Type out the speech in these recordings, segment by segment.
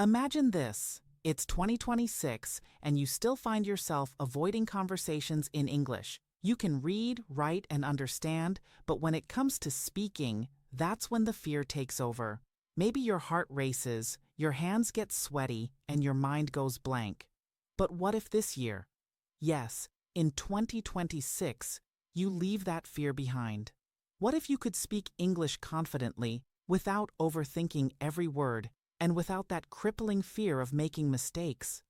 Imagine this. It's 2026, and you still find yourself avoiding conversations in English. You can read, write, and understand, but when it comes to speaking, that's when the fear takes over. Maybe your heart races, your hands get sweaty, and your mind goes blank. But what if this year? Yes, in 2026, you leave that fear behind. What if you could speak English confidently, without overthinking every word, and without that crippling fear of making mistakes?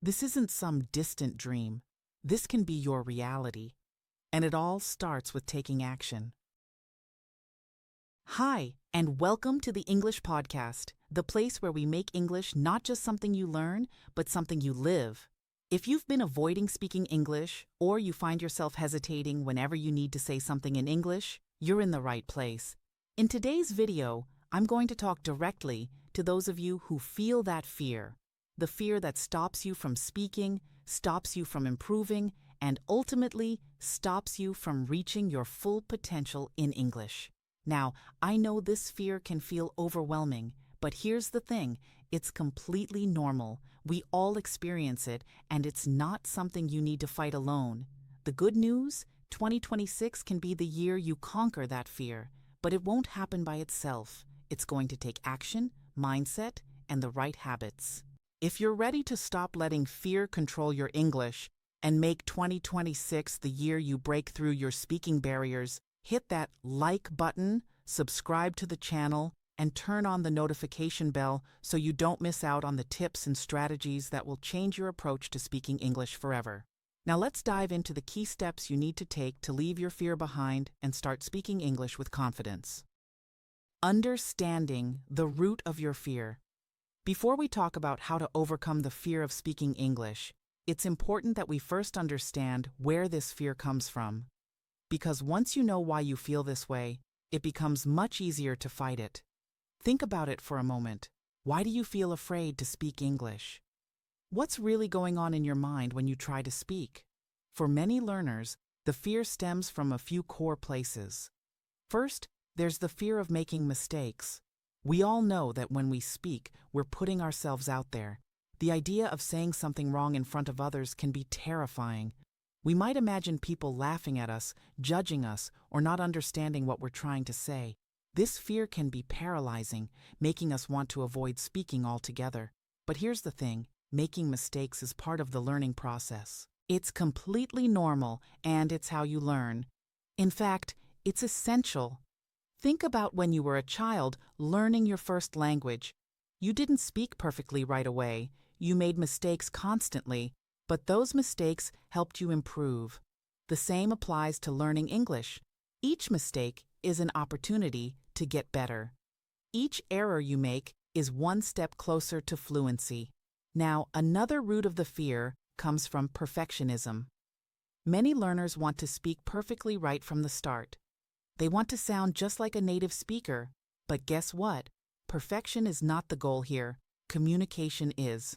This isn't some distant dream. This can be your reality. And it all starts with taking action. Hi, and welcome to the English Podcast, the place where we make English not just something you learn, but something you live. If you've been avoiding speaking English, or you find yourself hesitating whenever you need to say something in English, you're in the right place. In today's video, I'm going to talk directly to those of you who feel that fear, the fear that stops you from speaking, stops you from improving, and ultimately stops you from reaching your full potential in English. Now, I know this fear can feel overwhelming, but here's the thing, it's completely normal. We all experience it, and it's not something you need to fight alone. The good news? 2026 can be the year you conquer that fear, but it won't happen by itself. It's going to take action, mindset, and the right habits. If you're ready to stop letting fear control your English and make 2026 the year you break through your speaking barriers, hit that like button, subscribe to the channel, and turn on the notification bell so you don't miss out on the tips and strategies that will change your approach to speaking English forever. Now let's dive into the key steps you need to take to leave your fear behind and start speaking English with confidence. Understanding the root of your fear. Before we talk about how to overcome the fear of speaking English, it's important that we first understand where this fear comes from. Because once you know why you feel this way, it becomes much easier to fight it. Think about it for a moment. Why do you feel afraid to speak English? What's really going on in your mind when you try to speak? For many learners, the fear stems from a few core places. First, there's the fear of making mistakes. We all know that when we speak, we're putting ourselves out there. The idea of saying something wrong in front of others can be terrifying. We might imagine people laughing at us, judging us, or not understanding what we're trying to say. This fear can be paralyzing, making us want to avoid speaking altogether. But here's the thing, making mistakes is part of the learning process. It's completely normal, and it's how you learn. In fact, it's essential. Think about when you were a child learning your first language. You didn't speak perfectly right away. You made mistakes constantly, but those mistakes helped you improve. The same applies to learning English. Each mistake is an opportunity to get better. Each error you make is one step closer to fluency. Now, another root of the fear comes from perfectionism. Many learners want to speak perfectly right from the start. They want to sound just like a native speaker. But guess what? Perfection is not the goal here. Communication is.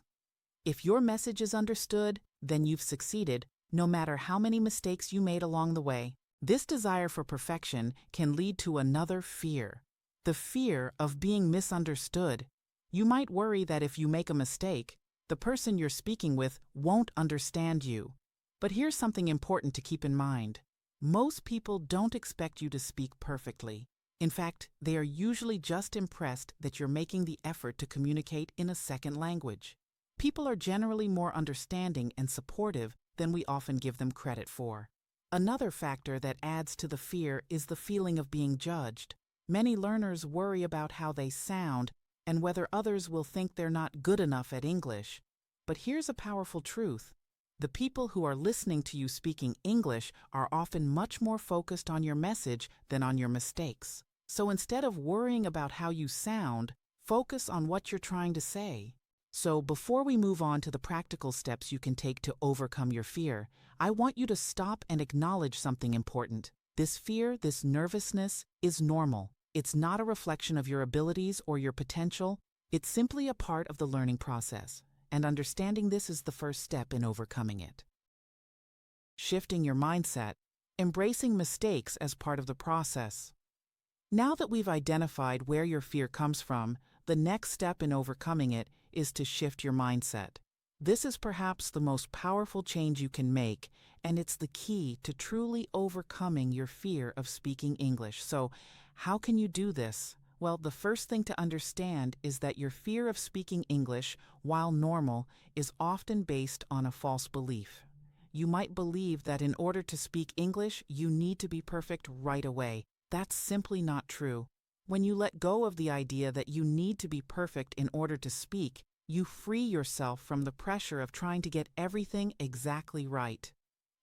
If your message is understood, then you've succeeded, no matter how many mistakes you made along the way. This desire for perfection can lead to another fear, the fear of being misunderstood. You might worry that if you make a mistake, the person you're speaking with won't understand you. But here's something important to keep in mind. Most people don't expect you to speak perfectly. In fact, they are usually just impressed that you're making the effort to communicate in a second language. People are generally more understanding and supportive than we often give them credit for. Another factor that adds to the fear is the feeling of being judged. Many learners worry about how they sound and whether others will think they're not good enough at English. But here's a powerful truth. The people who are listening to you speaking English are often much more focused on your message than on your mistakes. So instead of worrying about how you sound, focus on what you're trying to say. So before we move on to the practical steps you can take to overcome your fear, I want you to stop and acknowledge something important. This fear, this nervousness, is normal. It's not a reflection of your abilities or your potential. It's simply a part of the learning process. And understanding this is the first step in overcoming it. Shifting your mindset, embracing mistakes as part of the process. Now that we've identified where your fear comes from, the next step in overcoming it is to shift your mindset. This is perhaps the most powerful change you can make, and it's the key to truly overcoming your fear of speaking English. So, how can you do this? Well, the first thing to understand is that your fear of speaking English, while normal, is often based on a false belief. You might believe that in order to speak English, you need to be perfect right away. That's simply not true. When you let go of the idea that you need to be perfect in order to speak, you free yourself from the pressure of trying to get everything exactly right.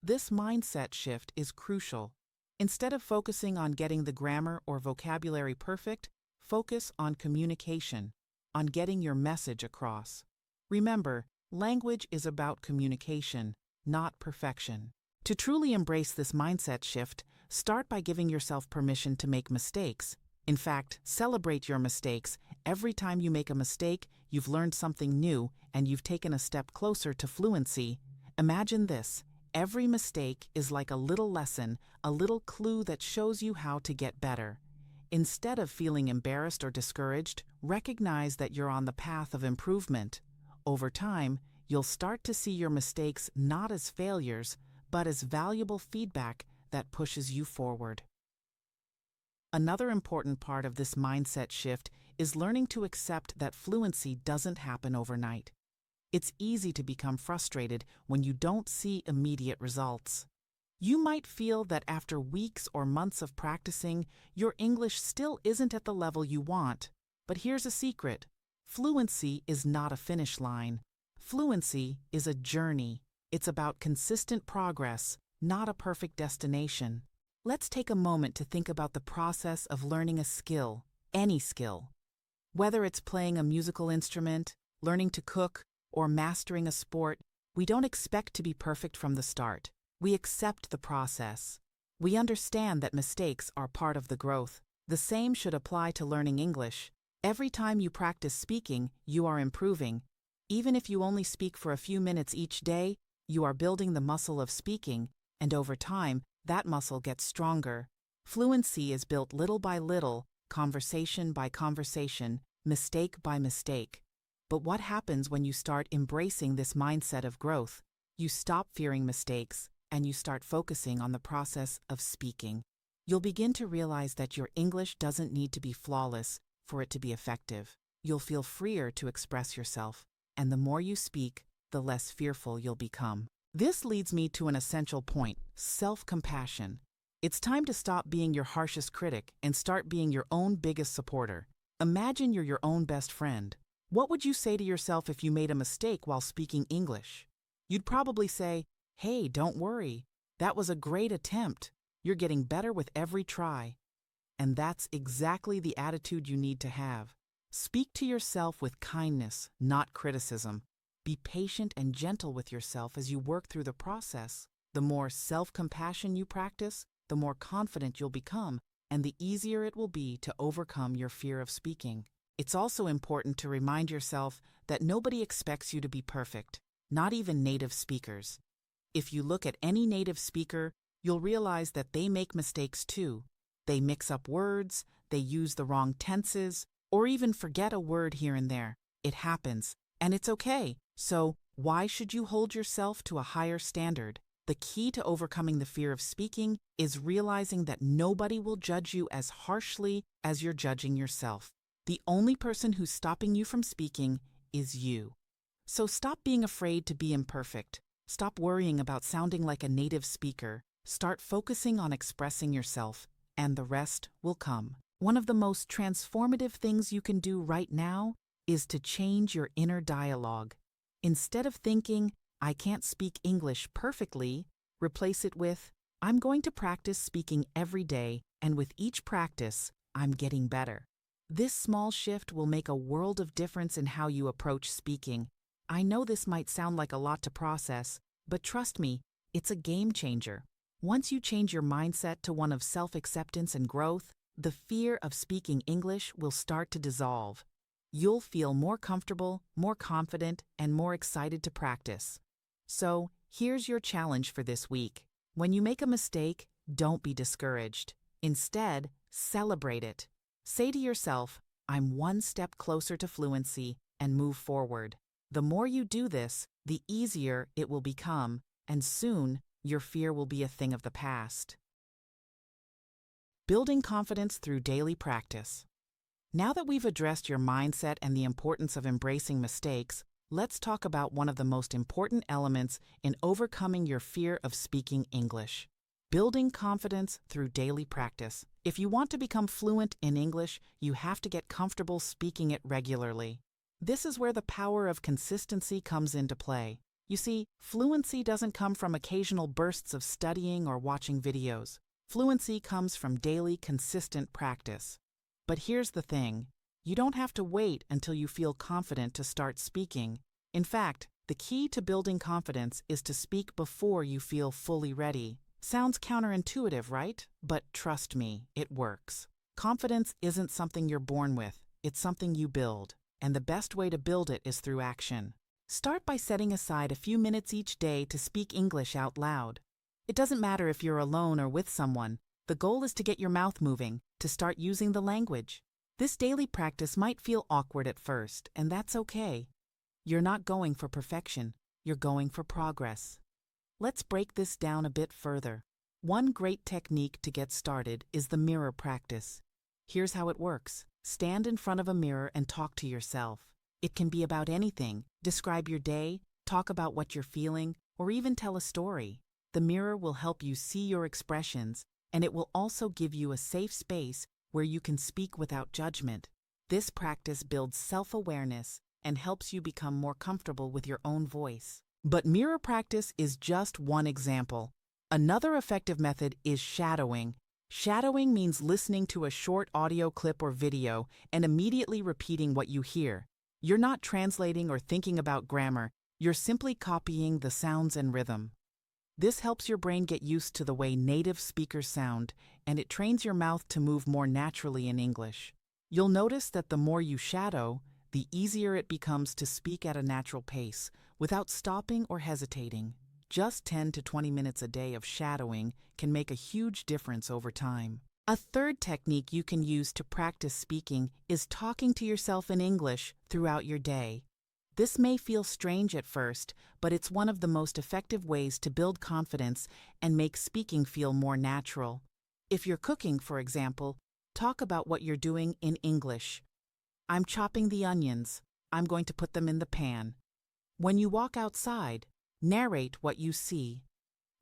This mindset shift is crucial. Instead of focusing on getting the grammar or vocabulary perfect, focus on communication, on getting your message across. Remember, language is about communication, not perfection. To truly embrace this mindset shift, start by giving yourself permission to make mistakes. In fact, celebrate your mistakes. Every time you make a mistake, you've learned something new and you've taken a step closer to fluency. Imagine this. Every mistake is like a little lesson, a little clue that shows you how to get better. Instead of feeling embarrassed or discouraged, recognize that you're on the path of improvement. Over time, you'll start to see your mistakes not as failures, but as valuable feedback that pushes you forward. Another important part of this mindset shift is learning to accept that fluency doesn't happen overnight. It's easy to become frustrated when you don't see immediate results. You might feel that after weeks or months of practicing, your English still isn't at the level you want. But here's a secret. Fluency is not a finish line. Fluency is a journey. It's about consistent progress, not a perfect destination. Let's take a moment to think about the process of learning a skill, any skill. Whether it's playing a musical instrument, learning to cook, or mastering a sport, we don't expect to be perfect from the start. We accept the process. We understand that mistakes are part of the growth. The same should apply to learning English. Every time you practice speaking, you are improving. Even if you only speak for a few minutes each day, you are building the muscle of speaking, and over time, that muscle gets stronger. Fluency is built little by little, conversation by conversation, mistake by mistake. But what happens when you start embracing this mindset of growth? You stop fearing mistakes, and you start focusing on the process of speaking. You'll begin to realize that your English doesn't need to be flawless for it to be effective. You'll feel freer to express yourself, and the more you speak, the less fearful you'll become. This leads me to an essential point: self-compassion. It's time to stop being your harshest critic and start being your own biggest supporter. Imagine you're your own best friend. What would you say to yourself if you made a mistake while speaking English? You'd probably say, "Hey, don't worry. That was a great attempt. You're getting better with every try." And that's exactly the attitude you need to have. Speak to yourself with kindness, not criticism. Be patient and gentle with yourself as you work through the process. The more self-compassion you practice, the more confident you'll become, and the easier it will be to overcome your fear of speaking. It's also important to remind yourself that nobody expects you to be perfect, not even native speakers. If you look at any native speaker, you'll realize that they make mistakes too. They mix up words, they use the wrong tenses, or even forget a word here and there. It happens, and it's okay. So, why should you hold yourself to a higher standard? The key to overcoming the fear of speaking is realizing that nobody will judge you as harshly as you're judging yourself. The only person who's stopping you from speaking is you. So stop being afraid to be imperfect. Stop worrying about sounding like a native speaker. Start focusing on expressing yourself, and the rest will come. One of the most transformative things you can do right now is to change your inner dialogue. Instead of thinking, "I can't speak English perfectly," replace it with, "I'm going to practice speaking every day, and with each practice, I'm getting better." This small shift will make a world of difference in how you approach speaking. I know this might sound like a lot to process, but trust me, it's a game changer. Once you change your mindset to one of self-acceptance and growth, the fear of speaking English will start to dissolve. You'll feel more comfortable, more confident, and more excited to practice. So, here's your challenge for this week. When you make a mistake, don't be discouraged. Instead, celebrate it. Say to yourself, "I'm one step closer to fluency. and move forward. The more you do this, the easier it will become, and soon, your fear will be a thing of the past. Building confidence through daily practice. Now that we've addressed your mindset and the importance of embracing mistakes, let's talk about one of the most important elements in overcoming your fear of speaking English. Building confidence through daily practice. If you want to become fluent in English, you have to get comfortable speaking it regularly. This is where the power of consistency comes into play. You see, fluency doesn't come from occasional bursts of studying or watching videos. Fluency comes from daily, consistent practice. But here's the thing. You don't have to wait until you feel confident to start speaking. In fact, the key to building confidence is to speak before you feel fully ready. Sounds counterintuitive, right? But trust me, it works. Confidence isn't something you're born with, it's something you build. And the best way to build it is through action. Start by setting aside a few minutes each day to speak English out loud. It doesn't matter if you're alone or with someone. The goal is to get your mouth moving, to start using the language. This daily practice might feel awkward at first, and that's okay. You're not going for perfection, you're going for progress. Let's break this down a bit further. One great technique to get started is the mirror practice. Here's how it works. Stand in front of a mirror and talk to yourself. It can be about anything. Describe your day, talk about what you're feeling, or even tell a story. The mirror will help you see your expressions, and it will also give you a safe space where you can speak without judgment. This practice builds self-awareness and helps you become more comfortable with your own voice. But mirror practice is just one example. Another effective method is shadowing. Shadowing means listening to a short audio clip or video and immediately repeating what you hear. You're not translating or thinking about grammar, you're simply copying the sounds and rhythm. This helps your brain get used to the way native speakers sound, and it trains your mouth to move more naturally in English. You'll notice that the more you shadow, the easier it becomes to speak at a natural pace, without stopping or hesitating. Just 10 to 20 minutes a day of shadowing can make a huge difference over time. A third technique you can use to practice speaking is talking to yourself in English throughout your day. This may feel strange at first, but it's one of the most effective ways to build confidence and make speaking feel more natural. If you're cooking, for example, talk about what you're doing in English. I'm chopping the onions. I'm going to put them in the pan. When you walk outside, narrate what you see.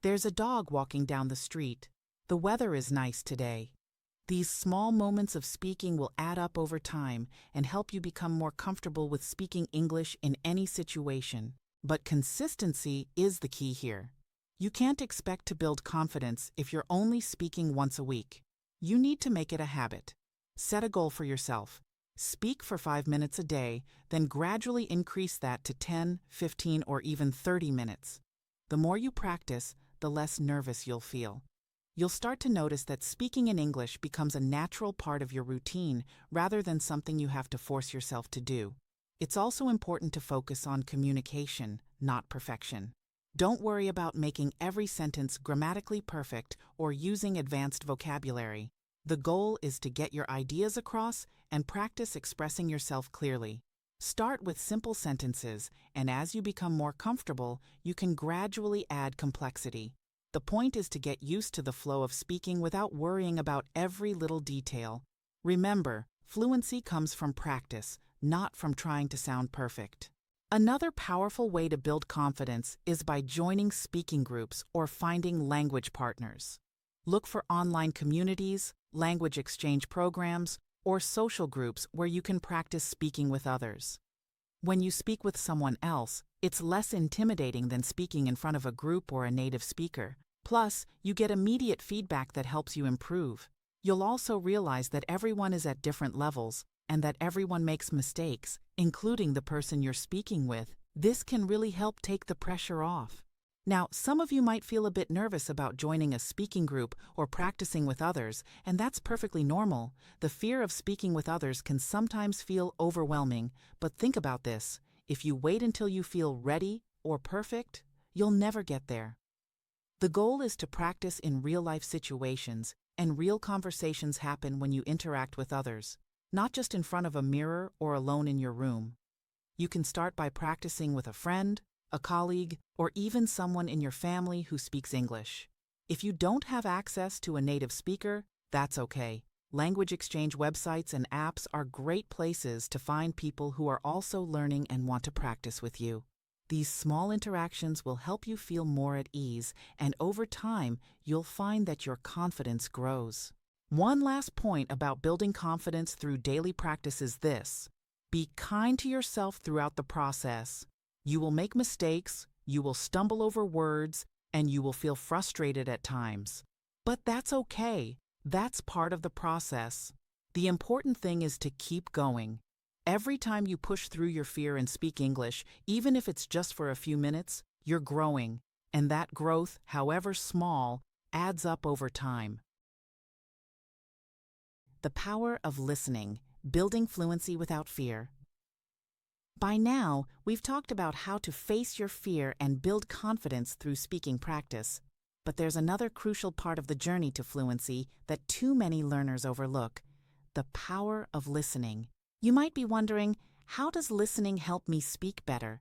There's a dog walking down the street. The weather is nice today. These small moments of speaking will add up over time and help you become more comfortable with speaking English in any situation. But consistency is the key here. You can't expect to build confidence if you're only speaking once a week. You need to make it a habit. Set a goal for yourself. Speak for 5 minutes a day, then gradually increase that to 10, 15, or even 30 minutes. The more you practice, the less nervous you'll feel. You'll start to notice that speaking in English becomes a natural part of your routine rather than something you have to force yourself to do. It's also important to focus on communication, not perfection. Don't worry about making every sentence grammatically perfect or using advanced vocabulary. The goal is to get your ideas across and practice expressing yourself clearly. Start with simple sentences, and as you become more comfortable, you can gradually add complexity. The point is to get used to the flow of speaking without worrying about every little detail. Remember, fluency comes from practice, not from trying to sound perfect. Another powerful way to build confidence is by joining speaking groups or finding language partners. Look for online communities, language exchange programs, or social groups where you can practice speaking with others. When you speak with someone else, it's less intimidating than speaking in front of a group or a native speaker. Plus, you get immediate feedback that helps you improve. You'll also realize that everyone is at different levels and that everyone makes mistakes, including the person you're speaking with. This can really help take the pressure off. Now, some of you might feel a bit nervous about joining a speaking group or practicing with others, and that's perfectly normal. The fear of speaking with others can sometimes feel overwhelming, but think about this. If you wait until you feel ready or perfect, you'll never get there. The goal is to practice in real-life situations, and real conversations happen when you interact with others, not just in front of a mirror or alone in your room. You can start by practicing with a friend, a colleague, or even someone in your family who speaks English. If you don't have access to a native speaker, that's okay. Language exchange websites and apps are great places to find people who are also learning and want to practice with you. These small interactions will help you feel more at ease, and over time, you'll find that your confidence grows. One last point about building confidence through daily practice is this: be kind to yourself throughout the process. You will make mistakes, you will stumble over words, and you will feel frustrated at times. But that's okay. That's part of the process. The important thing is to keep going. Every time you push through your fear and speak English, even if it's just for a few minutes, you're growing. And that growth, however small, adds up over time. The power of listening, building fluency without fear. By now, we've talked about how to face your fear and build confidence through speaking practice. But there's another crucial part of the journey to fluency that too many learners overlook: the power of listening. You might be wondering, how does listening help me speak better?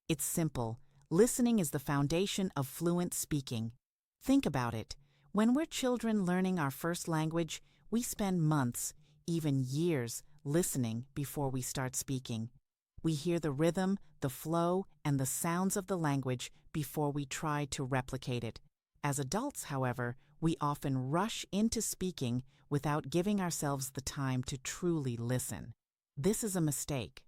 It's simple. Listening is the foundation of fluent speaking. Think about it. When we're children learning our first language, we spend months, even years, listening before we start speaking. We hear the rhythm, the flow, and the sounds of the language before we try to replicate it. As adults, however, we often rush into speaking without giving ourselves the time to truly listen. This is a mistake.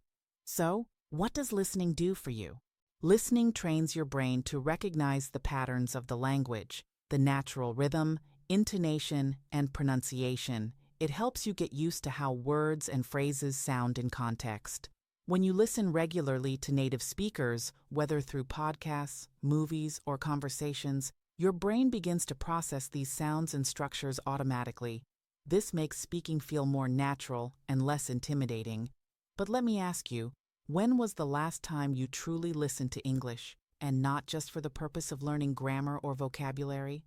So, what does listening do for you? Listening trains your brain to recognize the patterns of the language, the natural rhythm, intonation, and pronunciation. It helps you get used to how words and phrases sound in context. When you listen regularly to native speakers, whether through podcasts, movies, or conversations, your brain begins to process these sounds and structures automatically. This makes speaking feel more natural and less intimidating. But let me ask you, when was the last time you truly listened to English, and not just for the purpose of learning grammar or vocabulary?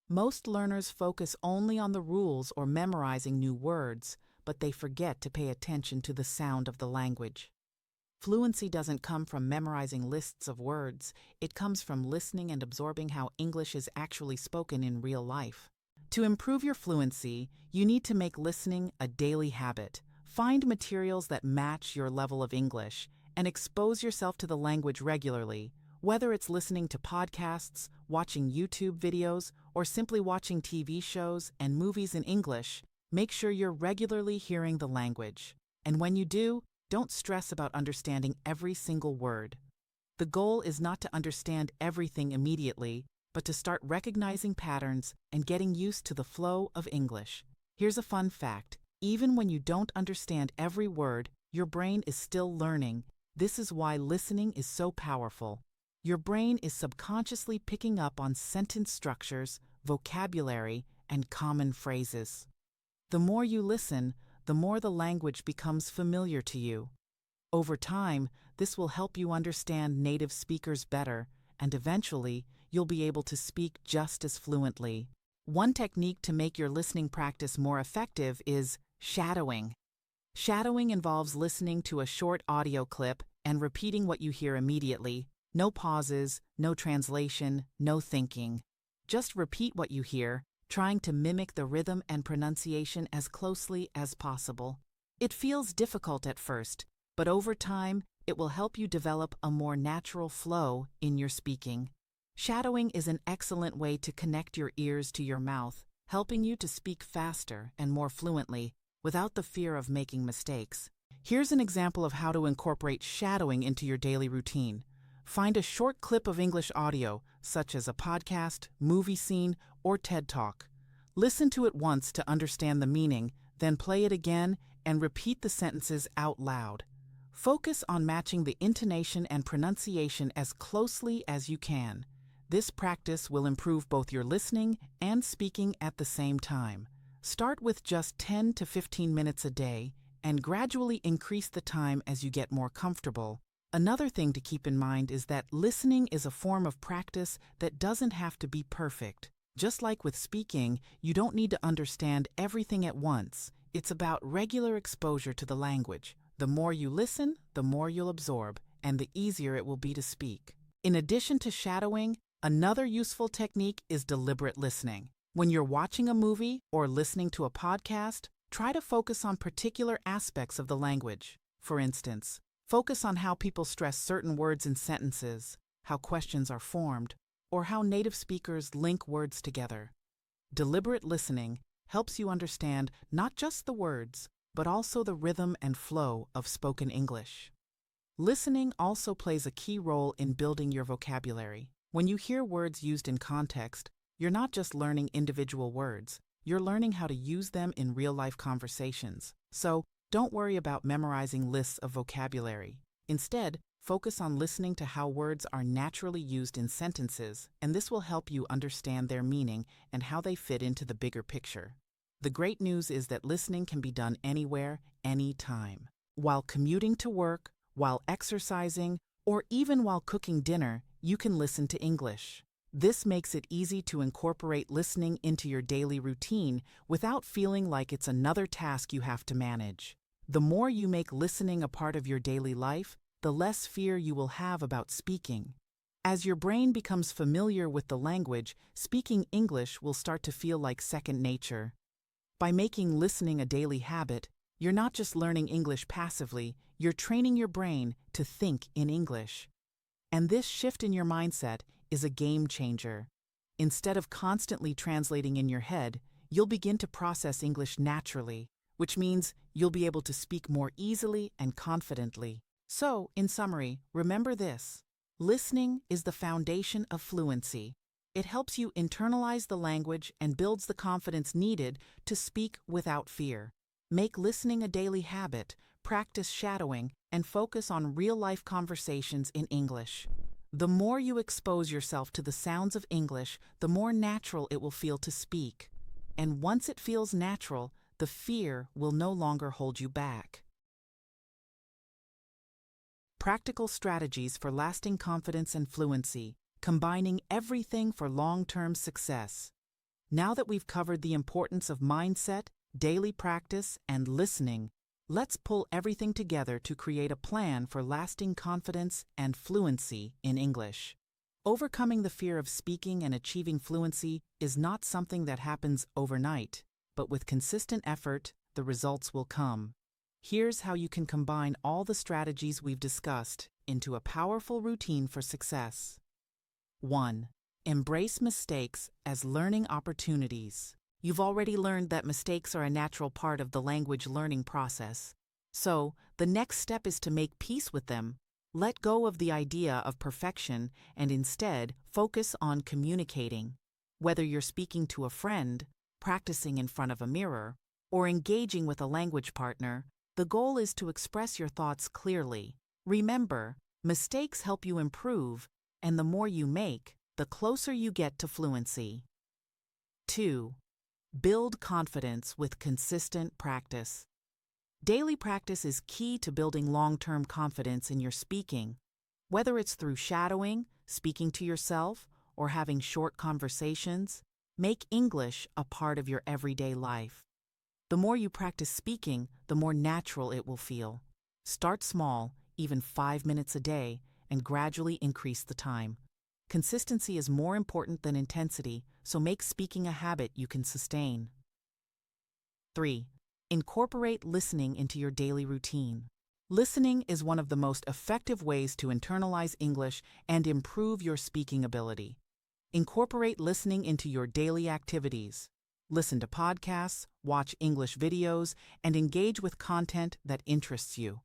Most learners focus only on the rules or memorizing new words, but they forget to pay attention to the sound of the language. Fluency doesn't come from memorizing lists of words. It comes from listening and absorbing how English is actually spoken in real life. To improve your fluency, you need to make listening a daily habit. Find materials that match your level of English and expose yourself to the language regularly. Whether it's listening to podcasts, watching YouTube videos, or simply watching TV shows and movies in English, make sure you're regularly hearing the language. And when you do, don't stress about understanding every single word. The goal is not to understand everything immediately, but to start recognizing patterns and getting used to the flow of English. Here's a fun fact: even when you don't understand every word, your brain is still learning. This is why listening is so powerful. Your brain is subconsciously picking up on sentence structures, vocabulary, and common phrases. The more you listen, the more the language becomes familiar to you. Over time, this will help you understand native speakers better, and eventually, you'll be able to speak just as fluently. One technique to make your listening practice more effective is shadowing. Shadowing involves listening to a short audio clip and repeating what you hear immediately. No pauses, no translation, no thinking. Just repeat what you hear, trying to mimic the rhythm and pronunciation as closely as possible. It feels difficult at first, but over time, it will help you develop a more natural flow in your speaking. Shadowing is an excellent way to connect your ears to your mouth, helping you to speak faster and more fluently without the fear of making mistakes. Here's an example of how to incorporate shadowing into your daily routine. Find a short clip of English audio, such as a podcast, movie scene, or TED Talk. Listen to it once to understand the meaning, then play it again and repeat the sentences out loud. Focus on matching the intonation and pronunciation as closely as you can. This practice will improve both your listening and speaking at the same time. Start with just 10 to 15 minutes a day and gradually increase the time as you get more comfortable. Another thing to keep in mind is that listening is a form of practice that doesn't have to be perfect. Just like with speaking, you don't need to understand everything at once. It's about regular exposure to the language. The more you listen, the more you'll absorb, and the easier it will be to speak. In addition to shadowing, another useful technique is deliberate listening. When you're watching a movie or listening to a podcast, try to focus on particular aspects of the language. For instance, focus on how people stress certain words in sentences, how questions are formed, or how native speakers link words together. Deliberate listening helps you understand not just the words, but also the rhythm and flow of spoken English. Listening also plays a key role in building your vocabulary. When you hear words used in context, you're not just learning individual words, you're learning how to use them in real-life conversations. So, don't worry about memorizing lists of vocabulary. Instead, focus on listening to how words are naturally used in sentences, and this will help you understand their meaning and how they fit into the bigger picture. The great news is that listening can be done anywhere, anytime. While commuting to work, while exercising, or even while cooking dinner, you can listen to English. This makes it easy to incorporate listening into your daily routine without feeling like it's another task you have to manage. The more you make listening a part of your daily life, the less fear you will have about speaking. As your brain becomes familiar with the language, speaking English will start to feel like second nature. By making listening a daily habit, you're not just learning English passively, you're training your brain to think in English. And this shift in your mindset is a game changer. Instead of constantly translating in your head, you'll begin to process English naturally, which means you'll be able to speak more easily and confidently. So, in summary, remember this. Listening is the foundation of fluency. It helps you internalize the language and builds the confidence needed to speak without fear. Make listening a daily habit, practice shadowing, and focus on real-life conversations in English. The more you expose yourself to the sounds of English, the more natural it will feel to speak. And once it feels natural, the fear will no longer hold you back. Practical strategies for lasting confidence and fluency, combining everything for long-term success. Now that we've covered the importance of mindset, daily practice, and listening, let's pull everything together to create a plan for lasting confidence and fluency in English. Overcoming the fear of speaking and achieving fluency is not something that happens overnight, but with consistent effort, the results will come. Here's how you can combine all the strategies we've discussed into a powerful routine for success. 1. Embrace mistakes as learning opportunities. You've already learned that mistakes are a natural part of the language learning process. So, the next step is to make peace with them. Let go of the idea of perfection and instead focus on communicating. Whether you're speaking to a friend, practicing in front of a mirror, or engaging with a language partner, the goal is to express your thoughts clearly. Remember, mistakes help you improve, and the more you make, the closer you get to fluency. 2. Build confidence with consistent practice. Daily practice is key to building long-term confidence in your speaking. Whether it's through shadowing, speaking to yourself, or having short conversations, make English a part of your everyday life. The more you practice speaking, the more natural it will feel. Start small, even 5 minutes a day, and gradually increase the time. Consistency is more important than intensity, so make speaking a habit you can sustain. 3. Incorporate listening into your daily routine. Listening is one of the most effective ways to internalize English and improve your speaking ability. Incorporate listening into your daily activities. Listen to podcasts, watch English videos, and engage with content that interests you.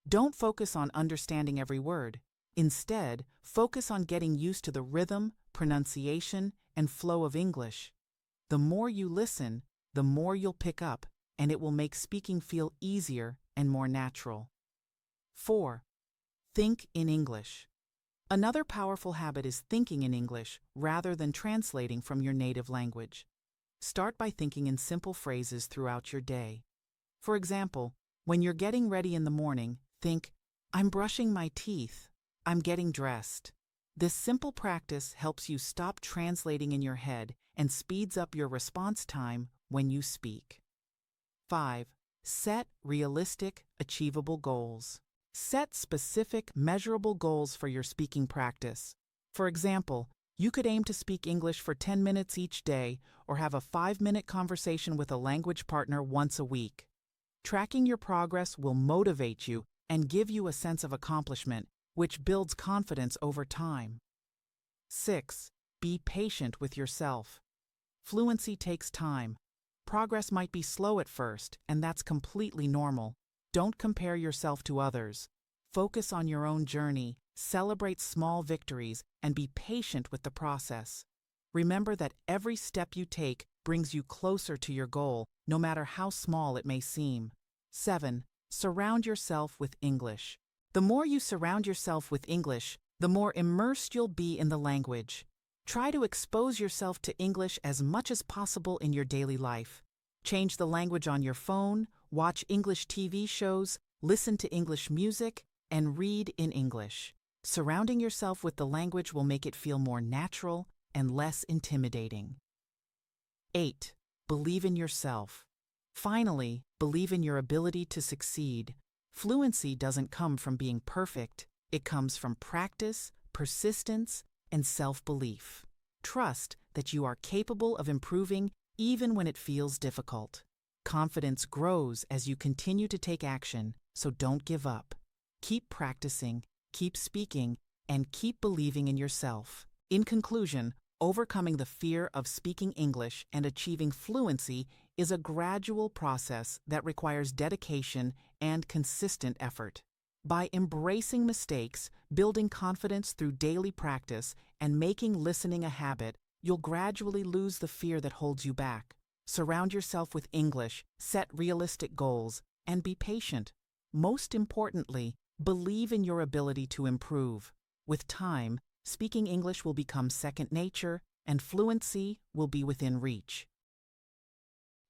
Don't focus on understanding every word. Instead, focus on getting used to the rhythm, pronunciation, and flow of English. The more you listen, the more you'll pick up, and it will make speaking feel easier and more natural. 4. Think in English. Another powerful habit is thinking in English rather than translating from your native language. Start by thinking in simple phrases throughout your day. For example, when you're getting ready in the morning, think, "I'm brushing my teeth. I'm getting dressed." This simple practice helps you stop translating in your head and speeds up your response time when you speak. 5. Set realistic, achievable goals. Set specific, measurable goals for your speaking practice. For example, you could aim to speak English for 10 minutes each day or have a 5-minute conversation with a language partner once a week. Tracking your progress will motivate you and give you a sense of accomplishment, which builds confidence over time. 6. Be patient with yourself. Fluency takes time. Progress might be slow at first, and that's completely normal. Don't compare yourself to others. Focus on your own journey, celebrate small victories, and be patient with the process. Remember that every step you take brings you closer to your goal, no matter how small it may seem. 7. Surround yourself with English. The more you surround yourself with English, the more immersed you'll be in the language. Try to expose yourself to English as much as possible in your daily life. Change the language on your phone, watch English TV shows, listen to English music, and read in English. Surrounding yourself with the language will make it feel more natural and less intimidating. 8. Believe in yourself. Finally, believe in your ability to succeed. Fluency doesn't come from being perfect. It comes from practice, persistence, and self-belief. Trust that you are capable of improving even when it feels difficult. Confidence grows as you continue to take action, so don't give up. Keep practicing, keep speaking, and keep believing in yourself. In conclusion, overcoming the fear of speaking English and achieving fluency is a gradual process that requires dedication and consistent effort. By embracing mistakes, building confidence through daily practice, and making listening a habit, you'll gradually lose the fear that holds you back. Surround yourself with English, set realistic goals, and be patient. Most importantly, believe in your ability to improve. With time, speaking English will become second nature, and fluency will be within reach.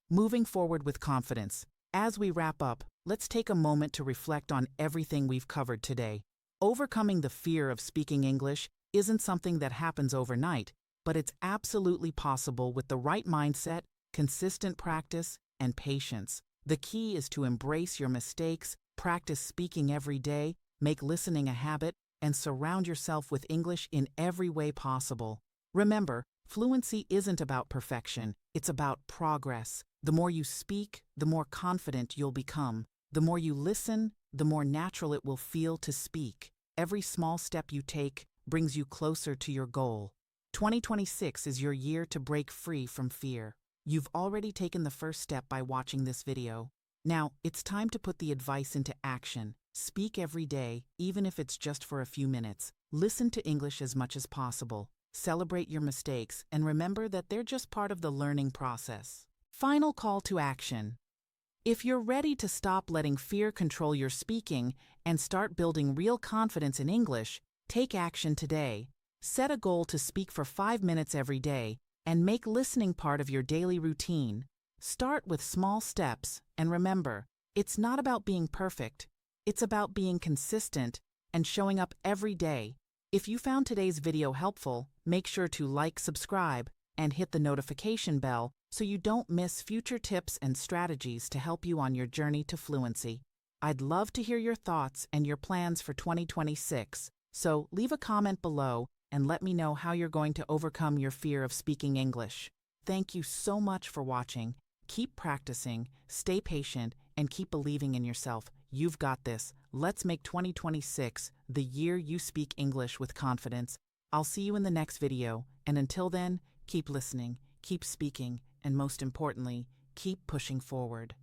Moving forward with confidence. As we wrap up, let's take a moment to reflect on everything we've covered today. Overcoming the fear of speaking English isn't something that happens overnight, but it's absolutely possible with the right mindset, consistent practice, and patience. The key is to embrace your mistakes, practice speaking every day, make listening a habit, and surround yourself with English in every way possible. Remember, fluency isn't about perfection, it's about progress. The more you speak, the more confident you'll become. The more you listen, the more natural it will feel to speak. Every small step you take brings you closer to your goal. 2026 is your year to break free from fear. You've already taken the first step by watching this video. Now, it's time to put the advice into action. Speak every day, even if it's just for a few minutes. Listen to English as much as possible. Celebrate your mistakes, and remember that they're just part of the learning process. Final call to action. If you're ready to stop letting fear control your speaking and start building real confidence in English, take action today. Set a goal to speak for 5 minutes every day and make listening part of your daily routine. Start with small steps, and remember, it's not about being perfect. It's about being consistent and showing up every day. If you found today's video helpful, make sure to like, subscribe, and hit the notification bell so you don't miss future tips and strategies to help you on your journey to fluency. I'd love to hear your thoughts and your plans for 2026, so leave a comment below and let me know how you're going to overcome your fear of speaking English. Thank you so much for watching. Keep practicing, stay patient, and keep believing in yourself. You've got this. Let's make 2026 the year you speak English with confidence. I'll see you in the next video, and until then, keep listening, keep speaking, and most importantly, keep pushing forward.